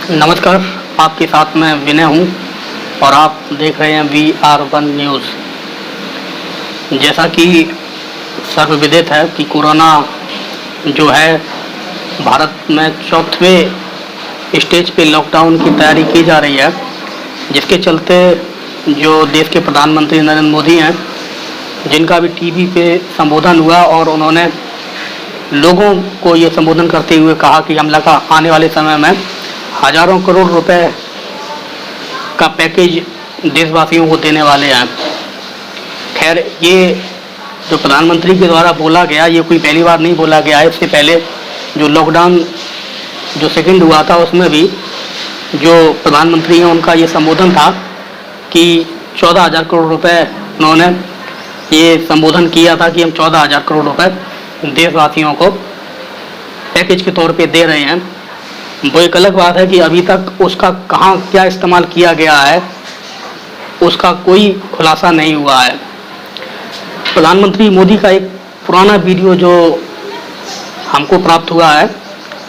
नमस्कार, आपके साथ मैं विनय हूँ और आप देख रहे हैं VR1 न्यूज़। जैसा कि सर्वविदित है कि कोरोना जो है भारत में चौथे स्टेज पे लॉकडाउन की तैयारी की जा रही है, जिसके चलते जो देश के प्रधानमंत्री नरेंद्र मोदी हैं, जिनका भी टीवी पे संबोधन हुआ और उन्होंने लोगों को ये संबोधन करते हुए कहा कि हम लगा आने वाले समय में हजारों करोड़ रुपए का पैकेज देशवासियों को देने वाले हैं। खैर, ये जो प्रधानमंत्री के द्वारा बोला गया, ये कोई पहली बार नहीं बोला गया है। इससे पहले जो लॉकडाउन जो सेकंड हुआ था, उसमें भी जो प्रधानमंत्री हैं उनका ये संबोधन था कि 14,000 करोड़ रुपए उन्होंने ये संबोधन किया था कि हम 14,000 करोड़ रुपए देशवासियों को पैकेज के तौर पे दे रहे हैं। वो एक अलग बात है कि अभी तक उसका कहाँ क्या इस्तेमाल किया गया है, उसका कोई खुलासा नहीं हुआ है। प्रधानमंत्री मोदी का एक पुराना वीडियो जो हमको प्राप्त हुआ है,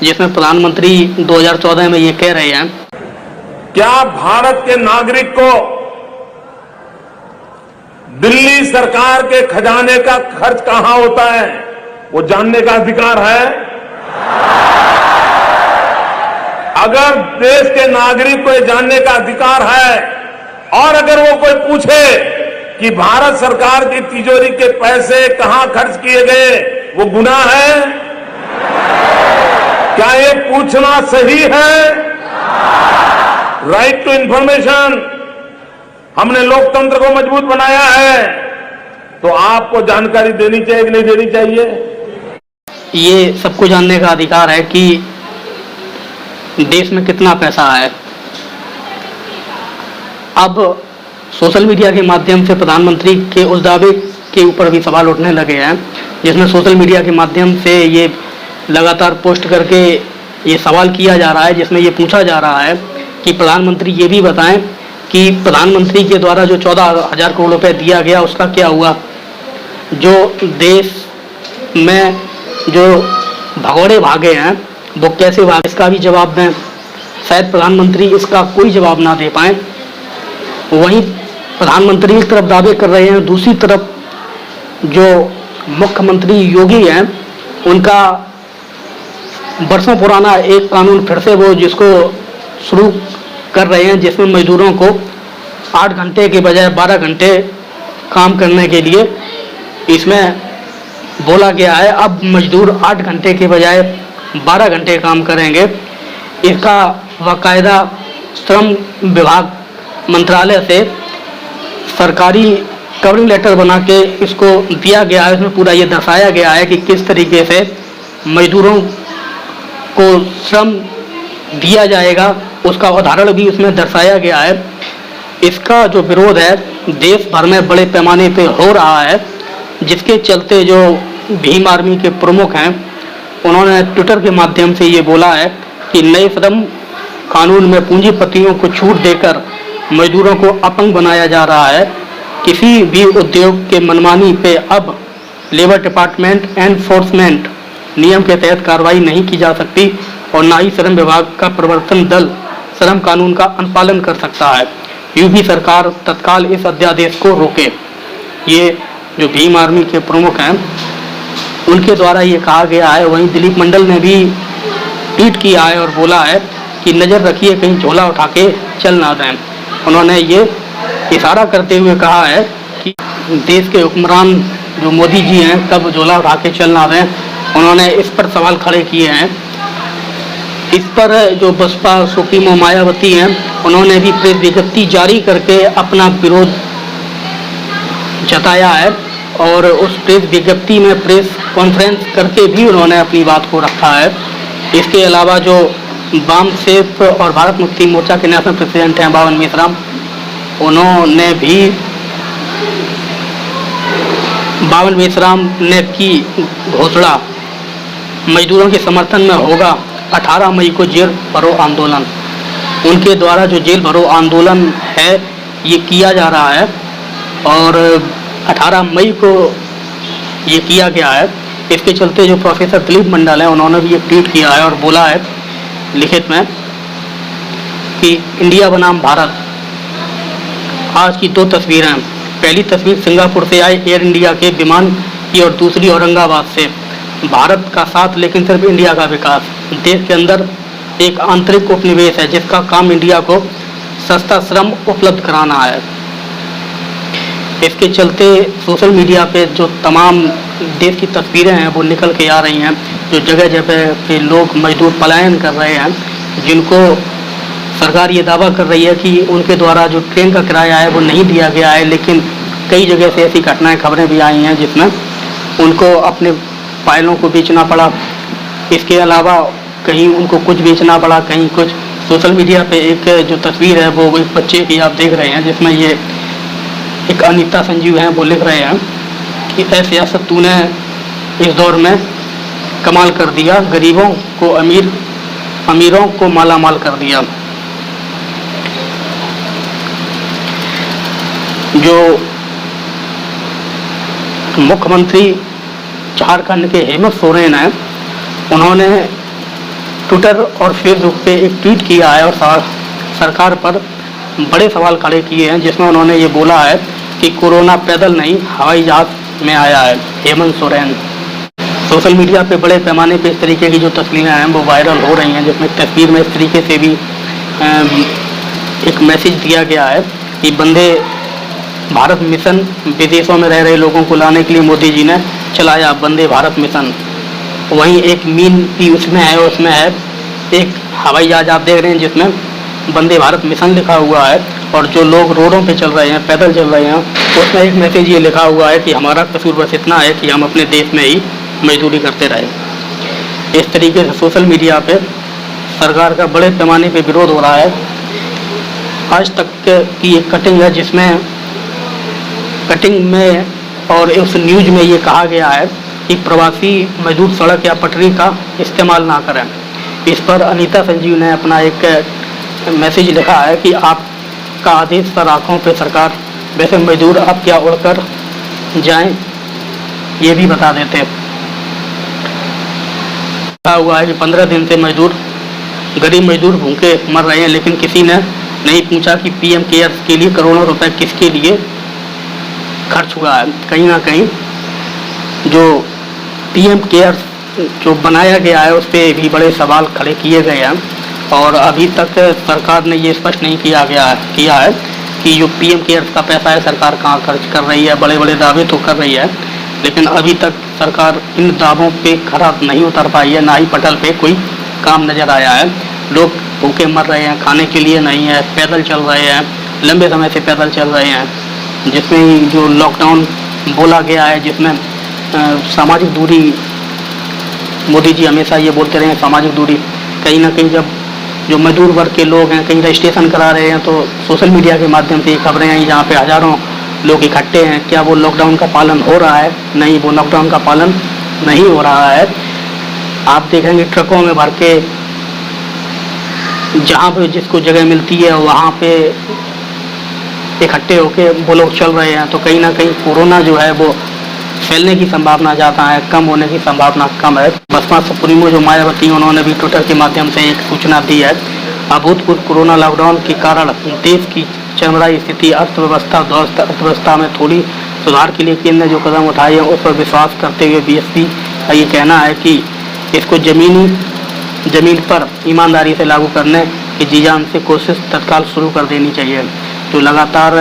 जिसमें प्रधानमंत्री 2014 में ये कह रहे हैं, क्या भारत के नागरिक को दिल्ली सरकार के खजाने का खर्च कहां होता है वो जानने का अधिकार है? अगर देश के नागरिक को ये जानने का अधिकार है और अगर वो कोई पूछे कि भारत सरकार की तिजोरी के पैसे कहां खर्च किए गए, वो गुनाह है? क्या ये पूछना सही है? राइट टू इंफॉर्मेशन, हमने लोकतंत्र को मजबूत बनाया है, तो आपको जानकारी देनी चाहिए कि नहीं देनी चाहिए? ये सबको जानने का अधिकार है कि देश में कितना पैसा है। अब सोशल मीडिया के माध्यम से प्रधानमंत्री के उस दावे के ऊपर भी सवाल उठने लगे हैं, जिसमें सोशल मीडिया के माध्यम से ये लगातार पोस्ट करके ये सवाल किया जा रहा है, जिसमें ये पूछा जा रहा है कि प्रधानमंत्री ये भी बताएं कि प्रधानमंत्री के द्वारा जो 14,000 करोड़ रुपए दिया गया उसका क्या हुआ। जो देश में जो भगोड़े भागे हैं वो कैसे भागे, इसका भी जवाब दें। शायद प्रधानमंत्री इसका कोई जवाब ना दे पाए। वहीं प्रधानमंत्री एक तरफ दावे कर रहे हैं, दूसरी तरफ जो मुख्यमंत्री योगी हैं उनका बरसों पुराना एक कानून फिर से वो जिसको शुरू कर रहे हैं, जिसमें मजदूरों को 8 घंटे के बजाय 12 घंटे काम करने के लिए इसमें बोला गया है। अब मजदूर 8 घंटे के बजाय 12 घंटे काम करेंगे। इसका बाकायदा श्रम विभाग मंत्रालय से सरकारी कवरिंग लेटर बना के इसको दिया गया है। इसमें पूरा ये दर्शाया गया है कि किस तरीके से मजदूरों को श्रम दिया जाएगा, उसका उदाहरण भी इसमें दर्शाया गया है। इसका जो विरोध है देश भर में बड़े पैमाने पे हो रहा है, जिसके चलते जो भीम आर्मी के प्रमुख हैं उन्होंने ट्विटर के माध्यम से ये बोला है कि नए श्रम कानून में पूंजीपतियों को छूट देकर मजदूरों को अपंग बनाया जा रहा है। किसी भी उद्योग के मनमानी पे अब लेबर डिपार्टमेंट एनफोर्समेंट नियम के तहत कार्रवाई नहीं की जा सकती और न ही श्रम विभाग का प्रवर्तन दल श्रम कानून का अनुपालन कर सकता है। यूपी सरकार तत्काल इस अध्यादेश को रोके। ये जो भीम आर्मी के प्रमुख हैं उनके द्वारा ये कहा गया है। वहीं दिलीप मंडल ने भी ट्वीट किया है और बोला है कि नज़र रखिए कहीं झोला उठा के चल ना दें। उन्होंने ये इशारा करते हुए कहा है कि देश के हुक्मरान जो मोदी जी हैं कब झोला उठा के चल ना दें। उन्होंने इस पर सवाल खड़े किए हैं। इस पर जो बसपा सुप्रीमो मायावती हैं उन्होंने भी प्रेस विज्ञप्ति जारी करके अपना विरोध जताया है और उस प्रेस विज्ञप्ति में प्रेस कॉन्फ्रेंस करके भी उन्होंने अपनी बात को रखा है। इसके अलावा जो वाम सेफ और भारत मुक्ति मोर्चा के नेशनल प्रेसिडेंट हैं बावन मेश्राम, उन्होंने भी बावन मेश्राम ने की घोषणा मजदूरों के समर्थन में होगा 18 मई को जेल भरो आंदोलन। उनके द्वारा जो जेल भरो आंदोलन है ये किया जा रहा है और 18 मई को ये किया गया है। इसके चलते जो प्रोफेसर दिलीप मंडल है उन्होंने भी एक ट्वीट किया है और बोला है लिखित में कि इंडिया बनाम भारत। आज की दो तस्वीरें हैं। पहली तस्वीर सिंगापुर से आए एयर इंडिया के विमान की और दूसरी औरंगाबाद से। भारत का साथ लेकिन सिर्फ इंडिया का विकास। देश के अंदर एक आंतरिक उपनिवेश है जिसका काम इंडिया को सस्ता श्रम उपलब्ध कराना है। इसके चलते सोशल मीडिया पे जो तमाम देश की तस्वीरें हैं वो निकल के आ रही हैं, जो जगह जगह पे लोग मजदूर पलायन कर रहे हैं, जिनको सरकार ये दावा कर रही है कि उनके द्वारा जो ट्रेन का किराया है वो नहीं दिया गया है, लेकिन कई जगह से ऐसी घटनाएं खबरें भी आई हैं जिसमें उनको अपने फाइलों को बेचना पड़ा। इसके अलावा कहीं उनको कुछ बेचना पड़ा, कहीं कुछ। सोशल मीडिया पे एक जो तस्वीर है वो एक बच्चे की आप देख रहे हैं, जिसमें ये एक अनीता संजीव हैं, वो लिख रहे हैं कि ऐ सियासत तूने इस दौर में कमाल कर दिया, गरीबों को अमीर, अमीरों को माला माल कर दिया। जो मुख्यमंत्री झारखंड के हेमंत सोरेन हैं, उन्होंने ट्विटर और फेसबुक पे एक ट्वीट किया है और सरकार पर बड़े सवाल खड़े किए हैं, जिसमें उन्होंने ये बोला है कि कोरोना पैदल नहीं हवाई जहाज में आया है। हेमंत सोरेन सोशल मीडिया पे बड़े पैमाने पे इस तरीके की जो तस्वीरें हैं वो वायरल हो रही हैं, जिसमें तस्वीर में इस तरीके से भी एक मैसेज दिया गया है कि वंदे भारत मिशन, विदेशों में रह रहे लोगों को लाने के लिए मोदी जी ने चलाया वंदे भारत मिशन। वहीं एक मीन भी उसमें है, उसमें है एक हवाई जहाज आप देख रहे हैं जिसमें वंदे भारत मिशन लिखा हुआ है, और जो लोग रोडों पे चल रहे हैं, पैदल चल रहे हैं, उसमें एक मैसेज ये लिखा हुआ है कि हमारा कसूर बस इतना है कि हम अपने देश में ही मजदूरी करते रहे। इस तरीके से सोशल मीडिया पे सरकार का बड़े पैमाने पे विरोध हो रहा है। आज तक की एक कटिंग है जिसमें कटिंग में और उस न्यूज में ये कहा गया है कि प्रवासी मजदूर सड़क या पटरी का इस्तेमाल ना करें। इस पर अनीता संजीव ने अपना एक मैसेज लिखा है कि आपका आदेश पर आंखों पे सरकार, वैसे मजदूर अब क्या उड़कर जाएं ये भी बता देते। कहा हुआ है कि 15 दिन से मजदूर, गरीब मजदूर भूखे मर रहे हैं, लेकिन किसी ने नहीं पूछा कि पीएम केयर्स के लिए करोड़ों रुपए किसके लिए खर्च हुआ है। कहीं ना कहीं जो पीएम केयर्स जो बनाया गया है उस पर भी बड़े सवाल खड़े किए गए हैं, और अभी तक सरकार ने ये स्पष्ट नहीं किया है कि जो पीएम केयर्स का पैसा है सरकार कहाँ खर्च कर रही है। बड़े बड़े दावे तो कर रही है, लेकिन अभी तक सरकार इन दावों पे खरा नहीं उतर पाई है, ना ही पटल पे कोई काम नजर आया है। लोग भूखे मर रहे हैं, खाने के लिए नहीं है, पैदल चल रहे हैं, लंबे समय से पैदल चल रहे हैं। जिसमें जो लॉकडाउन बोला गया है, जिसमें सामाजिक दूरी, मोदी जी हमेशा ये बोलते रहे हैं सामाजिक दूरी, कहीं ना कहीं जब जो मजदूर वर्ग के लोग हैं कहीं रजिस्ट्रेशन करा रहे हैं तो सोशल मीडिया के माध्यम से ये खबरें आई जहाँ पे हज़ारों लोग इकट्ठे हैं। क्या वो लॉकडाउन का पालन हो रहा है? नहीं, वो लॉकडाउन का पालन नहीं हो रहा है। आप देखेंगे ट्रकों में भर के जहाँ पे जिसको जगह मिलती है वहाँ पे इकट्ठे होके वो लोग चल रहे हैं, तो कहीं ना कहीं कोरोना जो है वो फैलने की संभावना ज़्यादा है, कम होने की संभावना कम है। बसपा सुप्रीमो जो मायावती, उन्होंने भी ट्विटर के माध्यम से एक सूचना दी है। अभूतपूर्व कोरोना लॉकडाउन के कारण देश की चरमराई स्थिति, अर्थव्यवस्था में थोड़ी सुधार के लिए केंद्र ने जो कदम उठाए हैं उस पर विश्वास करते हुए बीएसपी का ये कहना है कि इसको ज़मीन पर ईमानदारी से लागू करने की जी जान से कोशिश तत्काल शुरू कर देनी चाहिए। जो लगातार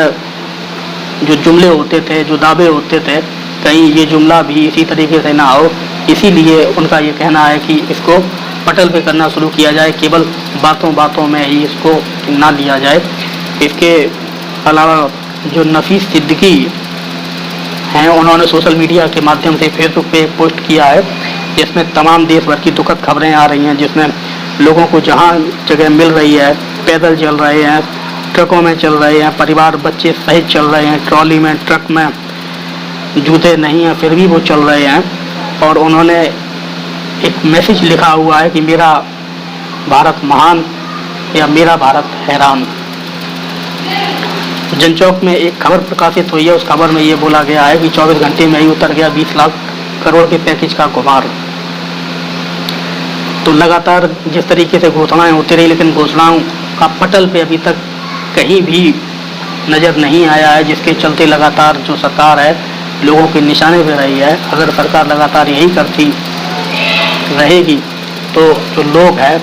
जो जुमले होते थे, जो दावे होते थे, कहीं ये जुमला भी इसी तरीके से ना हो, इसीलिए उनका ये कहना है कि इसको पटल पे करना शुरू किया जाए, केवल बातों में ही इसको ना लिया जाए। इसके अलावा जो नफीस सिद्दीकी हैं, उन्होंने सोशल मीडिया के माध्यम से फेसबुक पे एक पोस्ट किया है जिसमें तमाम देश भर की दुखद खबरें आ रही हैं, जिसमें लोगों को जहाँ जगह मिल रही है पैदल चल रहे हैं, ट्रकों में चल रहे हैं, परिवार बच्चे सहित चल रहे हैं, ट्रॉली में, ट्रक में, जूते नहीं हैं फिर भी वो चल रहे हैं। और उन्होंने एक मैसेज लिखा हुआ है कि मेरा भारत महान या मेरा भारत हैरान। जनचौक में एक खबर प्रकाशित हुई है, उस खबर में ये बोला गया है कि 24 घंटे में ही उतर गया 20 लाख करोड़ के पैकेज का गुबार। तो लगातार जिस तरीके से घोषणाएं होती रही, लेकिन घोषणाओं का पटल पे अभी तक कहीं भी नज़र नहीं आया है, जिसके चलते लगातार जो सरकार है लोगों के निशाने पे रही है। अगर सरकार लगातार यही करती रहेगी तो जो लोग हैं,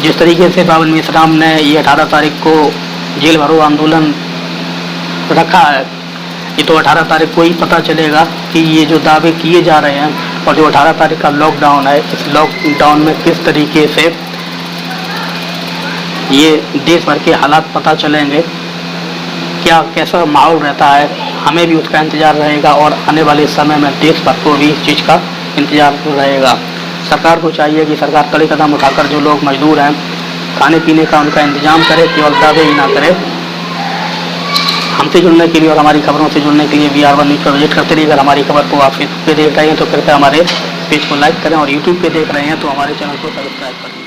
जिस तरीके से पावन मेश्राम ने ये 18 तारीख को जेल भरो आंदोलन रखा है, ये तो 18 तारीख को ही पता चलेगा कि ये जो दावे किए जा रहे हैं और जो 18 तारीख का लॉकडाउन है, इस लॉकडाउन में किस तरीके से ये देश भर के हालात पता चलेंगे, क्या कैसा माहौल रहता है, हमें भी उसका इंतज़ार रहेगा और आने वाले समय में देश भर को भी इस चीज़ का इंतज़ार रहेगा। सरकार को चाहिए कि सरकार कड़े कदम उठाकर जो लोग मजदूर हैं खाने पीने का उनका इंतजाम करे, केवल दावे ही ना करे। हमसे जुड़ने के लिए और हमारी खबरों से जुड़ने के लिए VR1 न्यूज़ पर विजिट करते रहिए। अगर हमारी खबर को आप फेसबुक पे देख रहे हैं तो कृपया हमारे पेज को लाइक करें और यूट्यूब पे देख रहे हैं तो हमारे चैनल को सब्सक्राइब करें।